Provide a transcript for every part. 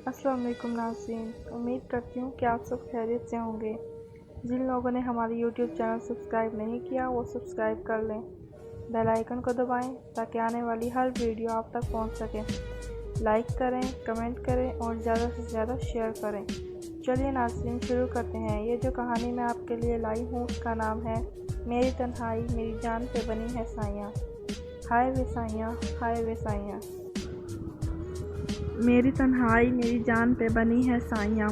अस्सलाम वालेकुम नाज़रीन, उम्मीद करती हूँ कि आप सब खैरियत से होंगे। जिन लोगों ने हमारे यूट्यूब चैनल सब्सक्राइब नहीं किया वो सब्सक्राइब कर लें, बेल आइकन को दबाएं ताकि आने वाली हर वीडियो आप तक पहुँच सके। लाइक करें, कमेंट करें और ज़्यादा से ज़्यादा शेयर करें। चलिए नाज़रीन शुरू करते हैं। ये जो कहानी मैं आपके लिए लाई हूँ उसका नाम है मेरी तन्हाई मेरी जान पे बनी है साइयाँ। हाय वे साइयाँ, हाय वे साइयाँ। मेरी तन्हाई मेरी जान पे बनी है साइयाँ।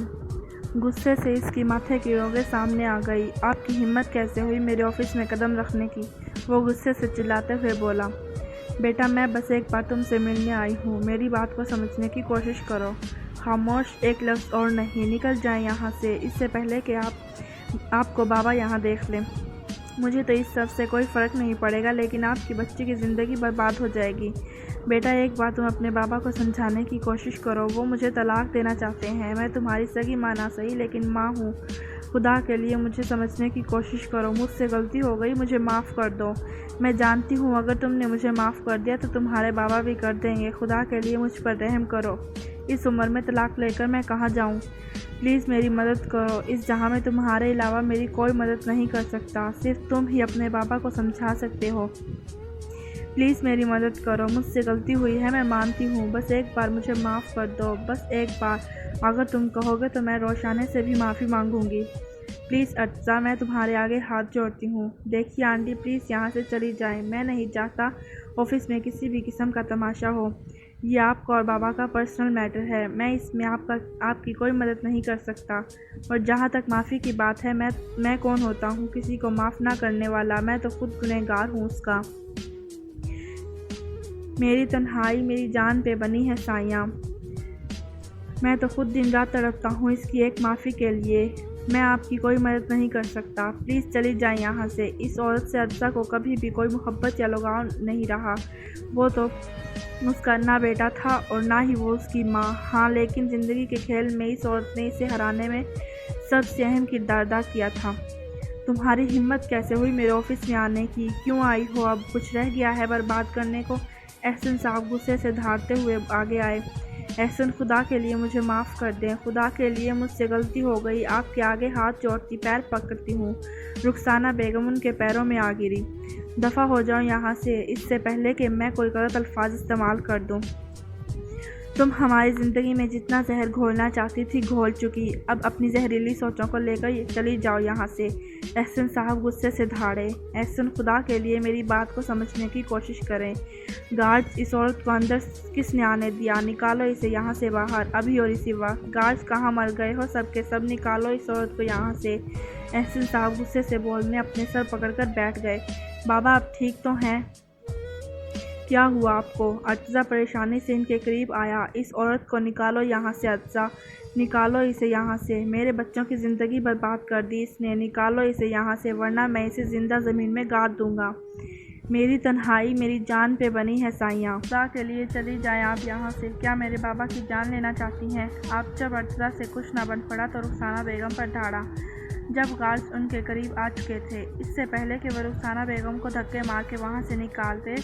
गुस्से से इसकी माथे की रोगे सामने आ गई। आपकी हिम्मत कैसे हुई मेरे ऑफिस में कदम रखने की? वो गुस्से से चिल्लाते हुए बोला। बेटा मैं बस एक बार तुमसे मिलने आई हूँ, मेरी बात को समझने की कोशिश करो। खामोश, एक लफ्ज़ और नहीं, निकल जाए यहाँ से इससे पहले कि आपको बाबा यहाँ देख लें। मुझे तो इस सब से कोई फ़र्क नहीं पड़ेगा, लेकिन आपकी बच्ची की ज़िंदगी बर्बाद हो जाएगी। बेटा एक बार तुम अपने बाबा को समझाने की कोशिश करो, वो मुझे तलाक देना चाहते हैं। मैं तुम्हारी सगी माँ ना सही लेकिन माँ हूँ। खुदा के लिए मुझे समझने की कोशिश करो। मुझसे गलती हो गई, मुझे माफ़ कर दो। मैं जानती हूँ अगर तुमने मुझे माफ़ कर दिया तो तुम्हारे बाबा भी कर देंगे। खुदा के लिए मुझ पर रहम करो। इस उम्र में तलाक लेकर मैं कहाँ जाऊँ? प्लीज़ मेरी मदद करो। इस जहाँ में तुम्हारे अलावा मेरी कोई मदद नहीं कर सकता। सिर्फ तुम ही अपने बाबा को समझा सकते हो। प्लीज़ मेरी मदद करो। मुझसे गलती हुई है, मैं मानती हूँ। बस एक बार मुझे माफ़ कर दो, बस एक बार। अगर तुम कहोगे तो मैं रोशाने से भी माफ़ी मांगूंगी। प्लीज़ अर्ज़ा, मैं तुम्हारे आगे हाथ जोड़ती हूँ। देखिए आंटी, प्लीज़ यहाँ से चली जाएं। मैं नहीं चाहता ऑफिस में किसी भी किस्म का तमाशा हो। ये आपका और बाबा का पर्सनल मैटर है। मैं इसमें आपकी कोई मदद नहीं कर सकता। और जहाँ तक माफ़ी की बात है, मैं कौन होता हूँ किसी को माफ़ ना करने वाला? मैं तो खुद गुनहगार हूँ उसका। मेरी तन्हाई मेरी जान पे बनी है साइयाँ। मैं तो खुद दिन रात तड़पता हूँ इसकी एक माफ़ी के लिए। मैं आपकी कोई मदद नहीं कर सकता। प्लीज़ चली जाएं यहाँ से। इस औरत से अर्ज़ा को कभी भी कोई मोहब्बत या लगाव नहीं रहा। वो तो उसका ना बेटा था और ना ही वो उसकी माँ। हाँ, लेकिन ज़िंदगी के खेल में इस औरत ने इसे हराने में सबसे अहम किरदार अदा किया था। तुम्हारी हिम्मत कैसे हुई मेरे ऑफिस में आने की? क्यों आई हो? अब कुछ रह गया है बर्बाद करने को? एहसन साहब गुस्से से धारते हुए आगे आए। एहसन, खुदा के लिए मुझे माफ़ कर दें। खुदा के लिए मुझसे गलती हो गई। आपके आगे हाथ जोड़ती पैर पकड़ती हूँ। रुखसाना बेगम उनके पैरों में आ गिरी। दफ़ा हो जाओ यहाँ से, इससे पहले कि मैं कोई गलत अल्फाज इस्तेमाल कर दूँ। तुम हमारी ज़िंदगी में जितना जहर घोलना चाहती थी घोल चुकी। अब अपनी जहरीली सोचों को लेकर चली जाओ यहाँ से। एहसन साहब गुस्से से धाड़े। एहसन, खुदा के लिए मेरी बात को समझने की कोशिश करें। गार्ड्स, इस औरत को अंदर किसने आने दिया? निकालो इसे यहाँ से बाहर, अभी और इसी वक्त। गार्ड्स, कहाँ मर गए हो सब के सब? निकालो इस औरत को यहाँ से। एहसन साहब गुस्से से बोलने अपने सर पकड़कर बैठ गए। बाबा आप ठीक तो हैं? क्या हुआ आपको? अर्ज़ा परेशानी से इनके करीब आया। इस औरत को निकालो यहाँ से अर्ज़ा, निकालो इसे यहाँ से। मेरे बच्चों की ज़िंदगी बर्बाद कर दी इसने। निकालो इसे यहाँ से वरना मैं इसे ज़िंदा ज़मीन में गाड़ दूँगा। मेरी तन्हाई मेरी जान पे बनी है साइयाँ। खुदा के लिए चली जाएं आप यहाँ से। क्या मेरे बाबा की जान लेना चाहती हैं आप? जब अर्ज़ा से कुछ ना बन पड़ा तो रुखसाना बेगम पर ढाड़ा। जब गार्ड्स उनके करीब आ चुके थे, इससे पहले कि वह रुखसाना बेगम को धक्के मार के वहाँ से निकालते,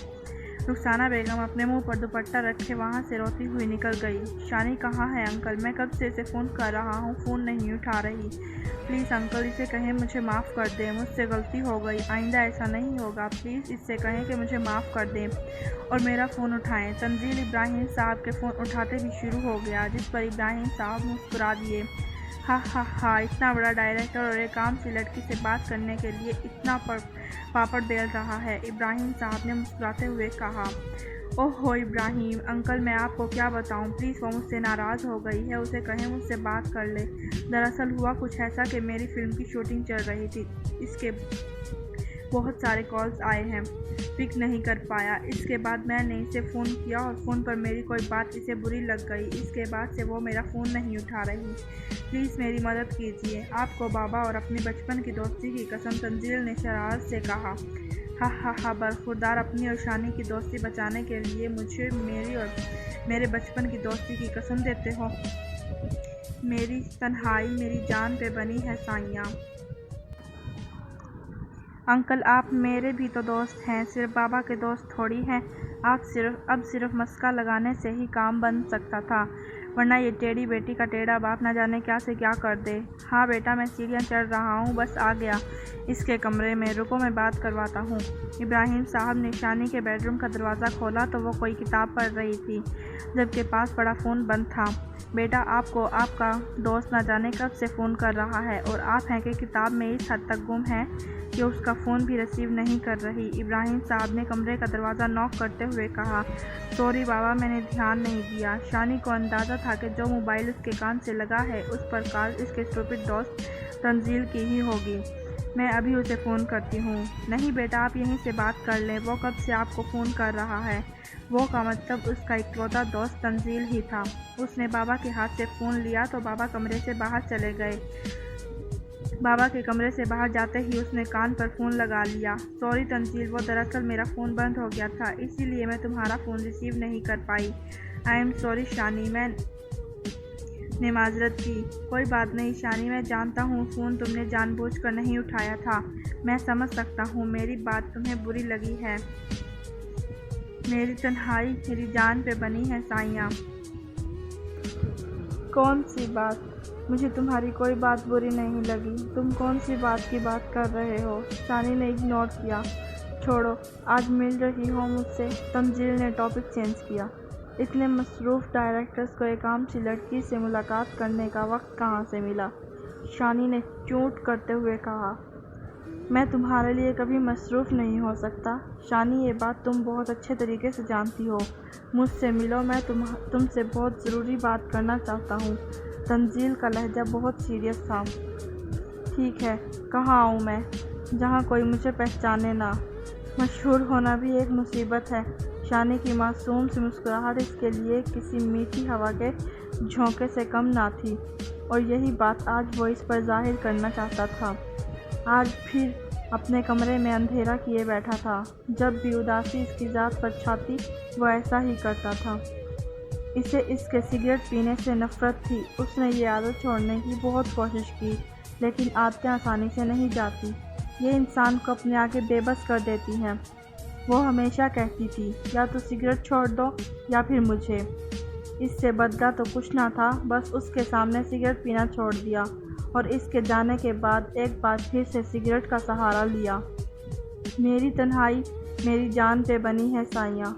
रुखसाना बेगम अपने मुंह पर दुपट्टा रखे वहाँ से रोती हुई निकल गई। शानी कहाँ है अंकल? मैं कब से इसे फ़ोन कर रहा हूँ, फ़ोन नहीं उठा रही। प्लीज़ अंकल इसे कहें मुझे माफ़ कर दें, मुझसे गलती हो गई, आइंदा ऐसा नहीं होगा। प्लीज़ इससे कहें कि मुझे माफ़ कर दें और मेरा फ़ोन उठाएं। तंजील इब्राहिम साहब के फ़ोन उठाते भी शुरू हो गया, जिस पर इब्राहिम साहब मुस्कुरा दिए। हा हा हा, इतना बड़ा डायरेक्टर और एक आम सी लड़की से बात करने के लिए इतना पापड़ बेल रहा है। इब्राहिम साहब ने मुस्कुराते हुए कहा। ओहो इब्राहिम अंकल, मैं आपको क्या बताऊं? प्लीज़ वो मुझसे नाराज़ हो गई है, उसे कहें मुझसे बात कर ले। दरअसल हुआ कुछ ऐसा कि मेरी फ़िल्म की शूटिंग चल रही थी, इसके बहुत सारे कॉल्स आए हैं, पिक नहीं कर पाया। इसके बाद मैंने इसे फ़ोन किया और फ़ोन पर मेरी कोई बात इसे बुरी लग गई। इसके बाद से वो मेरा फ़ोन नहीं उठा रही। प्लीज़ मेरी मदद कीजिए। आपको बाबा और अपनी बचपन की दोस्ती की कसम, तंजील ने शरारत से कहा। हा हा हा, बरखुरदार, अपनी और शानी की दोस्ती बचाने के लिए मुझे मेरी और मेरे बचपन की दोस्ती की कसम देते हो? मेरी तन्हाई मेरी जान पे बनी है साइयाँ। अंकल आप मेरे भी तो दोस्त हैं, सिर्फ बाबा के दोस्त थोड़ी हैं। अब सिर्फ मस्का लगाने से ही काम बन सकता था। ورنہ یہ ٹیڑھی بیٹی کا ٹیڑھا باپ نہ جانے کیا سے کیا کر دے۔ ہاں بیٹا، میں سیڑھیاں چڑھ رہا ہوں، بس آ گیا اس کے کمرے میں، رکو میں بات کرواتا ہوں۔ ابراہیم صاحب نے شانی کے بیڈ روم کا دروازہ کھولا تو وہ کوئی کتاب پڑھ رہی تھی، جبکہ پاس پڑا فون بند تھا۔ بیٹا، آپ کو آپ کا دوست نہ جانے کب سے فون کر رہا ہے اور آپ ہیں کہ کتاب میں اس حد تک گم ہیں کہ اس کا فون بھی ریسیو نہیں کر رہی۔ ابراہیم صاحب نے کمرے کا دروازہ نوک کرتے ہوئے کہا، سوری بابا، میں نے دھیان نہیں دیا۔ شانی کو اندازہ تھا کہ جو موبائل اس کے کان سے لگا ہے اس پر کال اس کے اسٹوپڈ دوست تنزیل کی ہی ہوگی۔ میں ابھی اسے فون کرتی ہوں۔ نہیں بیٹا، آپ یہیں سے بات کر لیں، وہ کب سے آپ کو فون کر رہا ہے۔ وہ کا مطلب اس کا اکلوتا دوست تنزیل ہی تھا۔ اس نے بابا کے ہاتھ سے فون لیا تو بابا کمرے سے باہر چلے گئے۔ بابا کے کمرے سے باہر جاتے ہی اس نے کان پر فون لگا لیا۔ سوری تنزیل، وہ دراصل میرا فون بند ہو گیا تھا، اسی لیے میں تمہارا فون ریسیو نہیں کر پائی۔ آئی ایم سوری شانی، میں نے معذرت کی۔ کوئی بات نہیں شانی، میں جانتا ہوں فون تم نے جان بوجھ کر نہیں اٹھایا تھا، میں سمجھ سکتا ہوں میری بات تمہیں بری لگی ہے۔ میری تنہائی میری جان پہ بنی ہے سائیاں۔ کون سی بات؟ مجھے تمہاری کوئی بات بری نہیں لگی۔ تم کون سی بات کی بات کر رہے ہو؟ شانی نے اگنور کیا۔ چھوڑو، آج مل رہی ہو مجھ سے؟ تنزیل نے ٹاپک چینج کیا۔ اتنے مصروف ڈائریکٹرز کو ایک عام سی لڑکی سے ملاقات کرنے کا وقت کہاں سے ملا؟ شانی نے چونٹ کرتے ہوئے کہا، میں تمہارے لیے کبھی مصروف نہیں ہو سکتا۔ شانی، یہ بات تم بہت اچھے طریقے سے جانتی ہو۔ مجھ سے ملو، میں تم سے بہت ضروری بات کرنا چاہتا ہوں۔ تنزیل کا لہجہ بہت سیریس تھا۔ ٹھیک ہے، کہاں آؤں میں؟ جہاں کوئی مجھے پہچانے نہ۔ مشہور ہونا بھی ایک مصیبت ہے۔ شانی کی معصوم سی مسکراہٹ اس کے لیے کسی میٹھی ہوا کے جھونکے سے کم نہ تھی، اور یہی بات آج وہ اس پر ظاہر کرنا چاہتا تھا۔ آج پھر اپنے کمرے میں اندھیرا کیے بیٹھا تھا۔ جب بھی اداسی اس کی ذات پر چھاتی وہ ایسا ہی کرتا تھا۔ اسے اس کے سگریٹ پینے سے نفرت تھی۔ اس نے یہ عادت چھوڑنے کی بہت کوشش کی، لیکن عادتیں آسانی سے نہیں جاتی۔ یہ انسان کو اپنے آگے بے بس کر دیتی ہیں۔ وہ ہمیشہ کہتی تھی، یا تو سگریٹ چھوڑ دو یا پھر مجھے۔ اس سے بدلہ تو کچھ نہ تھا، بس اس کے سامنے سگریٹ پینا چھوڑ دیا اور اس کے جانے کے بعد ایک بار پھر سے سگریٹ کا سہارا لیا۔ میری تنہائی میری جان پہ بنی ہے سائیاں۔